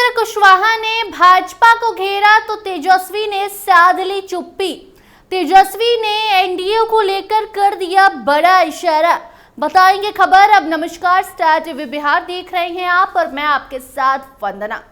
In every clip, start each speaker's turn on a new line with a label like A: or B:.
A: उपेंद्र कुशवाहा ने भाजपा को घेरा तो तेजस्वी ने साध ली चुप्पी। तेजस्वी ने एनडीए को लेकर कर दिया बड़ा इशारा। बताएंगे खबर। अब नमस्कार, स्टार टीवी बिहार देख रहे हैं आप और मैं आपके साथ वंदना।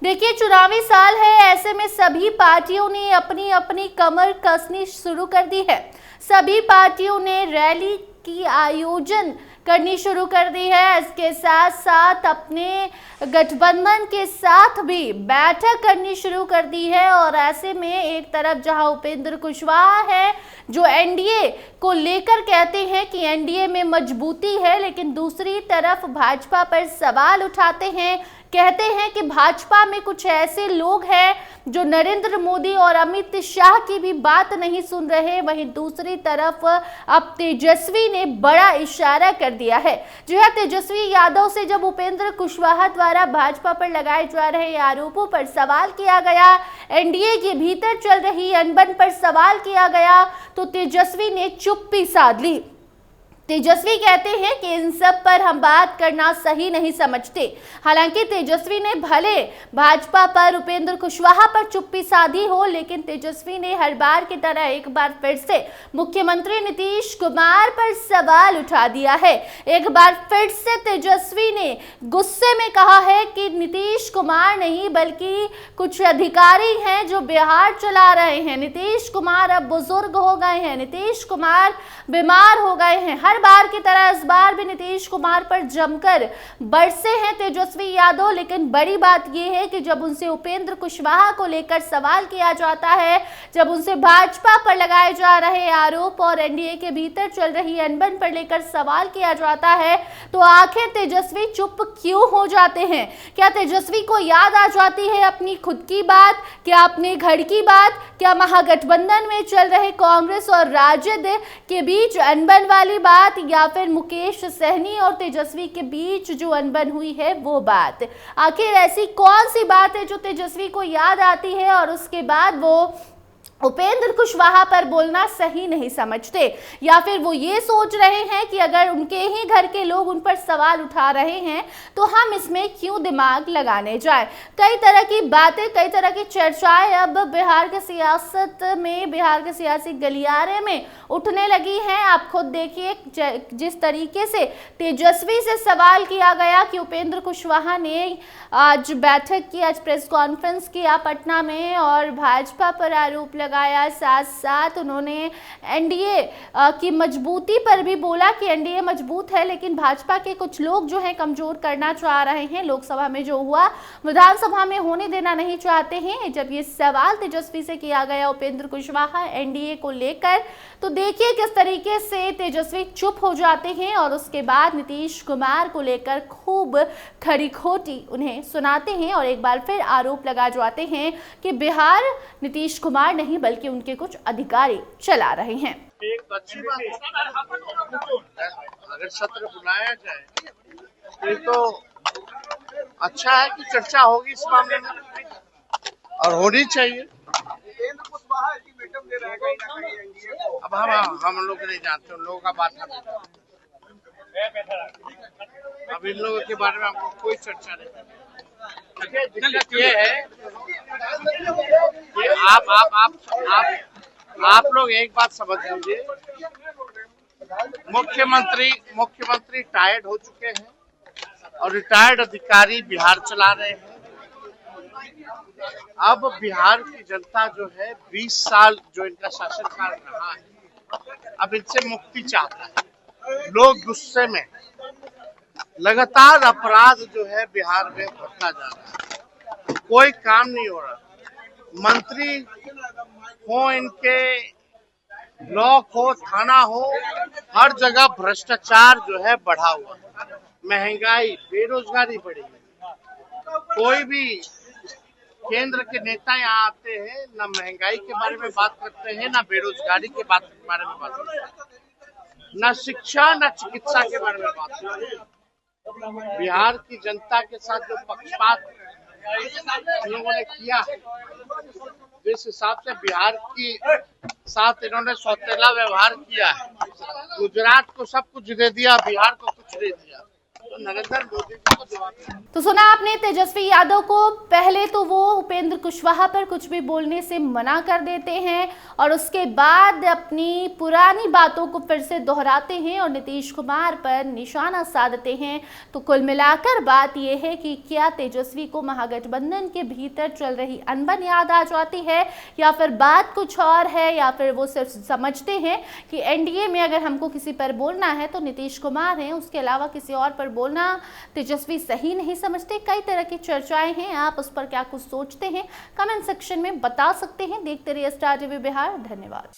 A: देखिए, चुनावी साल है, ऐसे में सभी पार्टियों ने अपनी अपनी कमर कसनी शुरू कर दी है। सभी पार्टियों ने रैली की आयोजन करनी शुरू कर दी है। इसके साथ साथ अपने गठबंधन के साथ भी बैठक करनी शुरू कर दी है। और ऐसे में एक तरफ जहां उपेंद्र कुशवाहा है जो एनडीए को लेकर कहते हैं कि एनडीए में मजबूती है, लेकिन दूसरी तरफ भाजपा पर सवाल उठाते हैं, कहते हैं कि भाजपा में कुछ ऐसे लोग हैं जो नरेंद्र मोदी और अमित शाह की भी बात नहीं सुन रहे। वहीं दूसरी तरफ अब तेजस्वी ने बड़ा इशारा कर दिया है। जो है, तेजस्वी यादव से जब उपेंद्र कुशवाहा द्वारा भाजपा पर लगाए जा रहे आरोपों पर सवाल किया गया, एनडीए के भीतर चल रही अनबन पर सवाल किया गया, तो तेजस्वी ने चुप्पी साध ली। तेजस्वी कहते हैं कि इन सब पर हम बात करना सही नहीं समझते। हालांकि तेजस्वी ने भले भाजपा पर, उपेंद्र कुशवाहा पर चुप्पी साधी हो, लेकिन तेजस्वी ने हर बार की तरह एक बार फिर से मुख्यमंत्री नीतीश कुमार पर सवाल उठा दिया है। एक बार फिर से तेजस्वी ने गुस्से में कहा है कि नीतीश कुमार नहीं बल्कि कुछ अधिकारी हैं जो बिहार चला रहे हैं। नीतीश कुमार अब बुजुर्ग हो गए हैं, नीतीश कुमार बीमार हो गए हैं। हर बार की तरह इस बार भी नीतीश कुमार पर जमकर बरसे हैं तेजस्वी यादव। लेकिन बड़ी बात यह है कि जब उनसे उपेंद्र कुशवाहा को लेकर सवाल किया जाता है, जब उनसे भाजपा पर लगाए जा रहे आरोप और एनडीए के भीतर चल रही अनबन पर लेकर सवाल किया जाता है, तो आखिर तेजस्वी चुप क्यों हो जाते हैं? क्या तेजस्वी को याद आ जाती है अपनी खुद की बात, क्या अपने घर की बात, क्या महागठबंधन में चल रहे कांग्रेस और राजद के बीच अनबन वाली बात, या फिर मुकेश सहनी और तेजस्वी के बीच जो अनबन हुई है वो बात? आखिर ऐसी कौन सी बात है जो तेजस्वी को याद आती है और उसके बाद वो उपेंद्र कुशवाहा पर बोलना सही नहीं समझते? या फिर वो ये सोच रहे हैं कि अगर उनके ही घर के लोग उन पर सवाल उठा रहे हैं तो हम इसमें क्यों दिमाग लगाने जाए? कई तरह की बातें, कई तरह की चर्चाएं अब बिहार के सियासत में, बिहार के सियासी गलियारे में उठने लगी हैं। आप खुद देखिए जिस तरीके से तेजस्वी से सवाल किया गया कि उपेंद्र कुशवाहा ने आज बैठक की, आज प्रेस कॉन्फ्रेंस किया पटना में और भाजपा पर आरोप लगाया। साथ साथ उन्होंने एनडीए की मजबूती पर भी बोला कि एनडीए मजबूत है, लेकिन भाजपा के कुछ लोग जो है कमजोर करना चाह रहे हैं। लोकसभा में जो हुआ विधानसभा में होने देना नहीं चाहते हैं। जब ये सवाल तेजस्वी से किया गया उपेंद्र कुशवाहा एनडीए को लेकर, तो देखिए किस तरीके से तेजस्वी चुप हो जाते हैं और उसके बाद नीतीश कुमार को लेकर खूब खरी खोटी उन्हें सुनाते हैं और एक बार फिर आरोप लगा जाते हैं कि बिहार नीतीश कुमार नहीं बल्कि उनके कुछ अधिकारी चला रहे हैं।
B: एक अच्छी बात, अगर सत्र बुलाया जाए तो अच्छा है कि चर्चा होगी इस मामले में और होनी चाहिए। अब हम लोग नहीं जानते, उन लोगों का बात हम नहीं जानते। अब इन लोगों के बारे में हमको कोई चर्चा नहीं। दिक्कत ये है कि आप लोग एक बात समझ लीजिए, मुख्यमंत्री टायर्ड हो चुके हैं और रिटायर्ड अधिकारी बिहार चला रहे हैं। अब बिहार की जनता जो है 20 साल जो इनका शासनकाल रहा है, अब इनसे मुक्ति चाहता है। लोग गुस्से में, लगातार अपराध जो है बिहार में बढ़ता जा रहा है, कोई काम नहीं हो रहा। मंत्री हो, इनके ब्लॉक हो, थाना हो, हर जगह भ्रष्टाचार जो है बढ़ा हुआ है। महंगाई, बेरोजगारी बढ़ी है। कोई भी केंद्र के नेता यहाँ आते हैं, ना महंगाई के बारे में बात करते हैं, ना बेरोजगारी के बारे में बात करते हैं, ना शिक्षा, ना चिकित्सा के बारे में बात करते हैं। बिहार की जनता के साथ जो पक्षपात लोगों ने किया है, जिस हिसाब से बिहार की साथ इन्होंने सौतेला व्यवहार किया है, गुजरात को सब कुछ दे दिया, बिहार को कुछ दे दिया, तो नरेंद्र मोदी जी को जवाब देना।
A: तो सुना आपने तेजस्वी यादव को। पहले तो वो उपेंद्र कुशवाहा पर कुछ भी बोलने से मना कर देते हैं और उसके बाद अपनी पुरानी बातों को फिर से दोहराते हैं और नीतीश कुमार पर निशाना साधते हैं। तो कुल मिलाकर बात यह है कि क्या तेजस्वी को महागठबंधन के भीतर चल रही अनबन याद आ जाती है या फिर बात कुछ और है, या फिर वो सिर्फ समझते हैं कि एनडीए में अगर हमको किसी पर बोलना है तो नीतीश कुमार हैं, उसके अलावा किसी और पर बोलना तेजस्वी सही नहीं समझते। कई तरह की चर्चाएं हैं, आप उस पर क्या कुछ सोचते हैं कमेंट सेक्शन में बता सकते हैं। देखते रहिए स्टार टीवी बिहार। धन्यवाद।